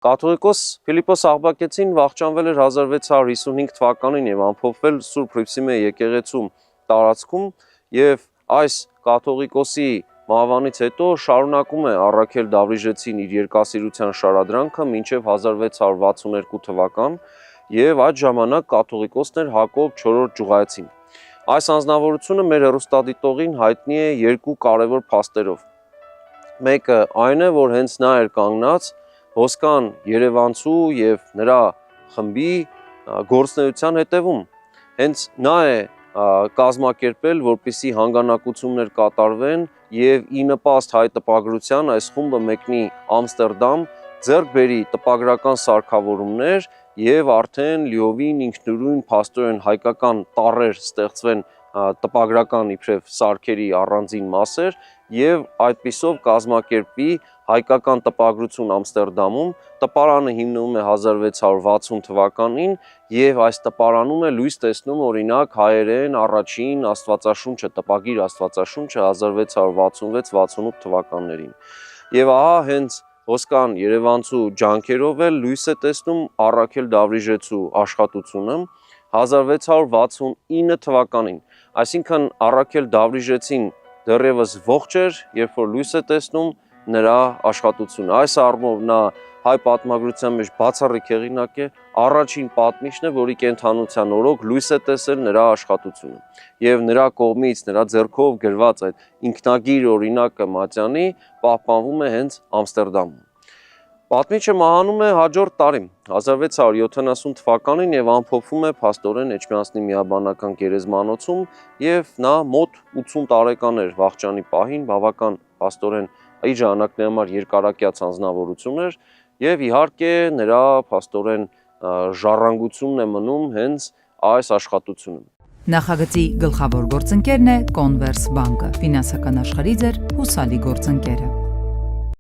Կաթողիկոս Փիլիպոս Աղբակեցին վախճանվել էր 1655 թվականին եւ ամփոփվել Սուրբ Հռիփսիմե եկեղեցում տարածքում եւ այս կաթողիկոսի մահվանից հետո շարունակում է Առաքել Դավրիժեցին իր երկասիրության շարադրանքը մինչև 1662 թվական եւ այդ ժամանակ կաթողիկոսն էր Հակոբ IV Ջուղայեցին։ Այս անձնավորությունը մեր հեռուստադիտողին հայտնի է երկու կարևոր փաստերով։ Մեկը այն է, որ հենց նա էր կանգնած Հոսկան Երևանցու եւ նրա խմբի գործնեության հետևում։ Հենց նա է կազմակերպել, որպիսի հանգանակություններ կատարվեն եւ ի նպաստ հայ տպագրության այս խումբը մեկնի Ամստերդամ, ձեռք բերի տպագրական սարքավորումներ եւ արդեն լիովին ինքնուրույն փաստորեն հայկական տառեր ստեղծվեն տպագրական իբրև սարքերի առանձին մասեր եւ այդպիսով կազմակերպվի հայկական տպագրություն Ամստերդամում։ Տպարանը հիմնվում է 1660 թվականին եւ այս տպարանում է լույս տեսնում օրինակ հայերեն առաջին Աստվածաշունչը, տպագիր Աստվածաշունչը 1666-68 թվականներին։ Եվ ահա հենց Հոսկան Երևանցու ջանքերով էլ լույս է տեսնում Առաքել Դավրիժեցու աշխատությունը 1669 թվականին, այսինքն Առաքել Դավրիժեցին դեռևս ողջ էր, երբ որ լույս է տեսնում նրա աշխատությունը։ Այս առումով նա հայ պատմագրության մեջ բացառիկ հեղինակ է, առաջին պատմիչն է, որի կենդանության օրոք լույս է տեսել նրա աշխատությունը։ Եվ նրա կողմից, նրա ձեռքով գրված այդ ինքնագիր օրինակը Մատյանի պահպանվում է հենց Ամստերդամում։ Պատմիչը մահանում է հաջորդ տարի 1670 թվականին եւ ամփոփվում է փաստորեն Էջմիածնի միաբանական գերեզմանոցում եւ նա մոտ 80 տարեկան էր վախճանի պահին, բավական փաստորեն իր ժամանակների համար երկարակյաց անձնավորություն էր եւ իհարկե նրա փաստորեն ժառանգությունն է մնում հենց այս աշխատությունը։ Նախագծի գլխավոր գործընկերն է Converse բանկը, ֆինանսական աշխարհի ձեր հուսալի գործընկերը։